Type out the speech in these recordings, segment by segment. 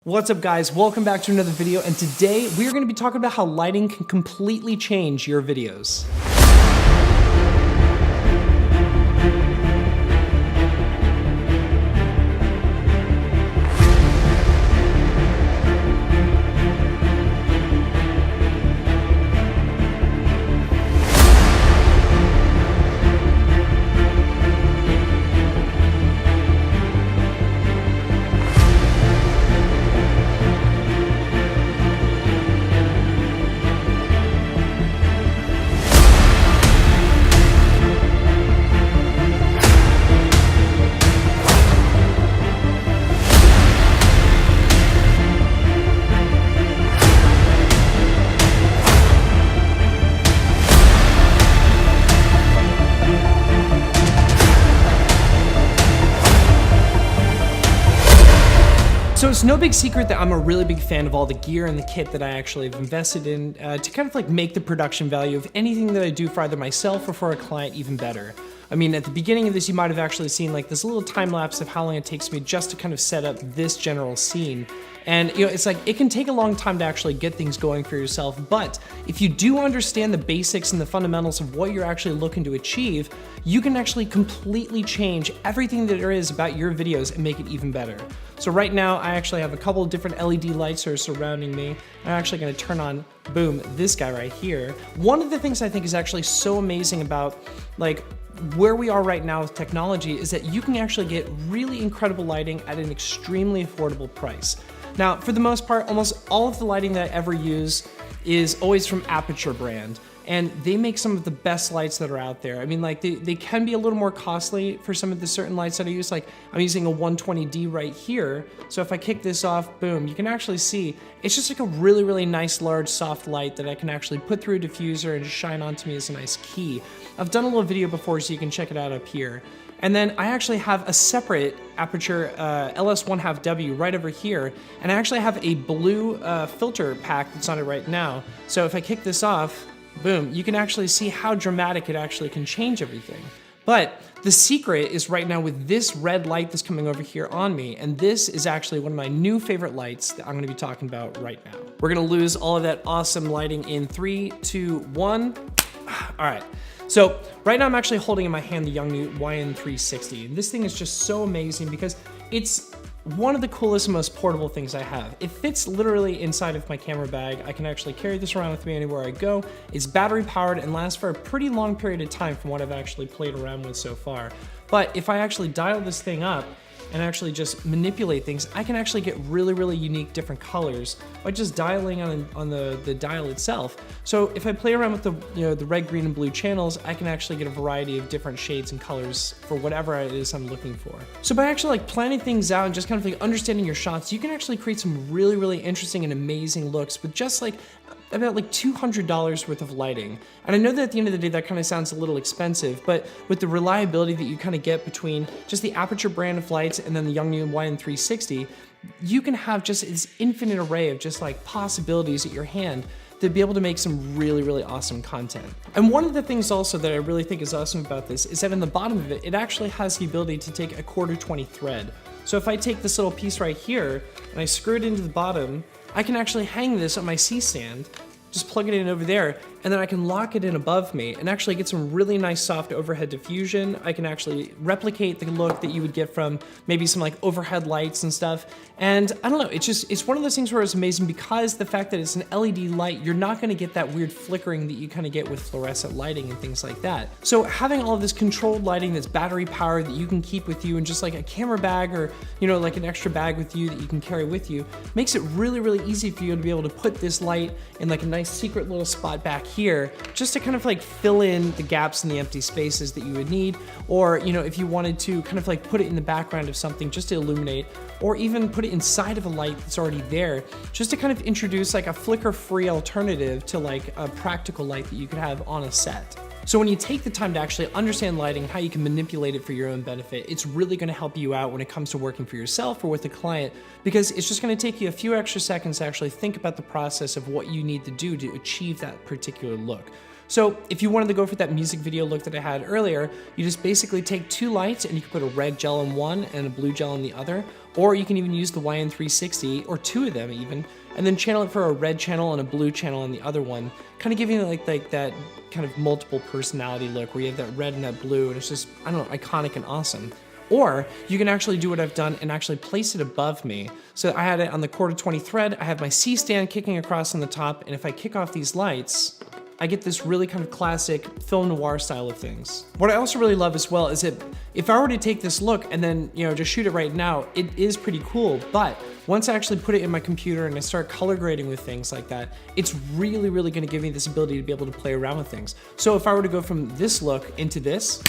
What's up guys, welcome back to another video, and today we are going to be talking about how lighting can completely change your videos. So it's no big secret that I'm a really big fan of all the gear and the kit that I actually have invested in to kind of like make the production value of anything that I do for either myself or for a client even better. I mean, at the beginning of this, you might have actually seen like this little time lapse of how long it takes me just to kind of set up this general scene. And you know, it's like, it can take a long time to actually get things going for yourself, but if you do understand the basics and the fundamentals of what you're actually looking to achieve, you can actually completely change everything that there is about your videos and make it even better. So right now, I actually have a couple of different LED lights that are surrounding me. I'm actually gonna turn on, boom, this guy right here. One of the things I think is actually so amazing about like where we are right now with technology is that you can actually get really incredible lighting at an extremely affordable price. Now, for the most part, almost all of the lighting that I ever use is always from Aperture brand, and they make some of the best lights that are out there. I mean, like they can be a little more costly for some of the certain lights that I use. Like I'm using a 120D right here. So if I kick this off, boom, you can actually see it's just like a really, really nice, large, soft light that I can actually put through a diffuser and just shine onto me as a nice key. I've done a little video before, so you can check it out up here. And then I actually have a separate Aperture LS1/2W right over here, and I actually have a blue filter pack that's on it right now. So if I kick this off, boom, you can actually see how dramatic it actually can change everything. But the secret is right now with this red light that's coming over here on me, and this is actually one of my new favorite lights that I'm gonna be talking about right now. We're gonna lose all of that awesome lighting in 3, 2, 1. All right. So right now I'm actually holding in my hand the Yongnuo YN360, and this thing is just so amazing because it's one of the coolest and most portable things I have. It fits literally inside of my camera bag. I can actually carry this around with me anywhere I go. It's battery powered and lasts for a pretty long period of time from what I've actually played around with so far. But if I actually dial this thing up and actually just manipulate things, I can actually get really, really unique different colors by just dialing on the dial itself. So if I play around with the red, green, and blue channels, I can actually get a variety of different shades and colors for whatever it is I'm looking for. So by actually like planning things out and just kind of like understanding your shots, you can actually create some really, really interesting and amazing looks with just like about like $200 worth of lighting. And I know that at the end of the day, that kind of sounds a little expensive, but with the reliability that you kind of get between just the Aperture brand of lights and then the Yongnuo YN360, you can have just this infinite array of just like possibilities at your hand to be able to make some really, really awesome content. And one of the things also that I really think is awesome about this is that in the bottom of it, it actually has the ability to take a 1/4-20 thread. So if I take this little piece right here and I screw it into the bottom, I can actually hang this on my C-stand, just plug it in over there, and then I can lock it in above me and actually get some really nice soft overhead diffusion. I can actually replicate the look that you would get from maybe some like overhead lights and stuff. And I don't know, it's one of those things where it's amazing because the fact that it's an LED light, you're not gonna get that weird flickering that you kind of get with fluorescent lighting and things like that. So having all of this controlled lighting that's battery powered that you can keep with you in just like a camera bag or, you know, like an extra bag with you that you can carry with you, makes it really, really easy for you to be able to put this light in like a nice secret little spot back here, just to kind of like fill in the gaps and the empty spaces that you would need, or you know, if you wanted to kind of like put it in the background of something just to illuminate, or even put it inside of a light that's already there, just to kind of introduce like a flicker-free alternative to like a practical light that you could have on a set. So when you take the time to actually understand lighting, how you can manipulate it for your own benefit, it's really gonna help you out when it comes to working for yourself or with a client, because it's just gonna take you a few extra seconds to actually think about the process of what you need to do to achieve that particular look. So if you wanted to go for that music video look that I had earlier, you just basically take two lights and you can put a red gel in one and a blue gel in the other. or you can even use the YN360, or 2 of them even, and then channel it for a red channel and a blue channel on the other one, kind of giving it like that kind of multiple personality look where you have that red and that blue, and it's just, I don't know, iconic and awesome. Or you can actually do what I've done and actually place it above me. So I had it on the 1/4-20 thread, I have my C-stand kicking across on the top, and if I kick off these lights, I get this really kind of classic film noir style of things. What I also really love as well is that if I were to take this look and then, you know, just shoot it right now, it is pretty cool, but once I actually put it in my computer and I start color grading with things like that, it's really, really gonna give me this ability to be able to play around with things. So if I were to go from this look into this,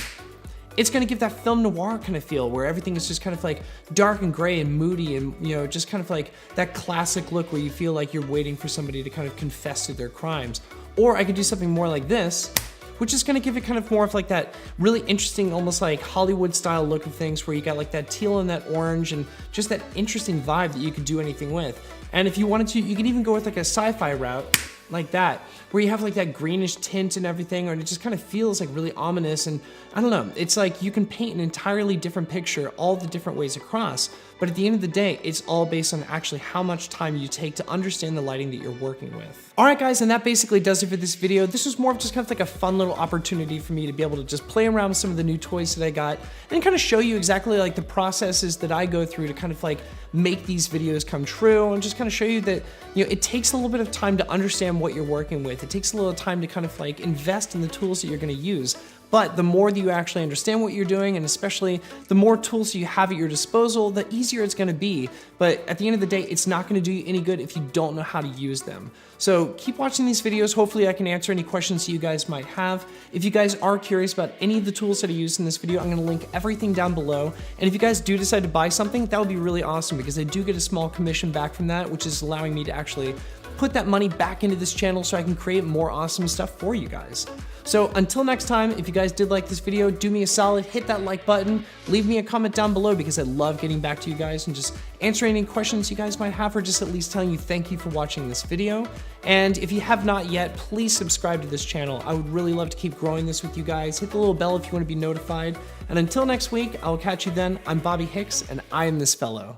it's gonna give that film noir kind of feel where everything is just kind of like dark and gray and moody and, you know, just kind of like that classic look where you feel like you're waiting for somebody to kind of confess to their crimes. Or I could do something more like this, which is gonna give it kind of more of like that really interesting, almost like Hollywood style look of things where you got like that teal and that orange and just that interesting vibe that you could do anything with. And if you wanted to, you could even go with like a sci-fi route like that, where you have like that greenish tint and everything, or it just kind of feels like really ominous, and I don't know, it's like you can paint an entirely different picture all the different ways across, but at the end of the day, it's all based on actually how much time you take to understand the lighting that you're working with. All right guys, and that basically does it for this video. This was more of just kind of like a fun little opportunity for me to be able to just play around with some of the new toys that I got and kind of show you exactly like the processes that I go through to kind of like make these videos come true, and just kind of show you that, you know, it takes a little bit of time to understand what you're working with. It takes a little time to kind of like invest in the tools that you're gonna use. But the more that you actually understand what you're doing, and especially the more tools you have at your disposal, the easier it's gonna be. But at the end of the day, it's not gonna do you any good if you don't know how to use them. So keep watching these videos. Hopefully I can answer any questions that you guys might have. If you guys are curious about any of the tools that I used in this video, I'm gonna link everything down below. And if you guys do decide to buy something, that would be really awesome because I do get a small commission back from that, which is allowing me to actually put that money back into this channel so I can create more awesome stuff for you guys. So until next time, if you guys did like this video, do me a solid, hit that like button, leave me a comment down below because I love getting back to you guys and just answering any questions you guys might have, or just at least telling you thank you for watching this video. And if you have not yet, please subscribe to this channel. I would really love to keep growing this with you guys. Hit the little bell if you want to be notified. And until next week, I will catch you then. I'm Bobby Hicks, and I am this fellow.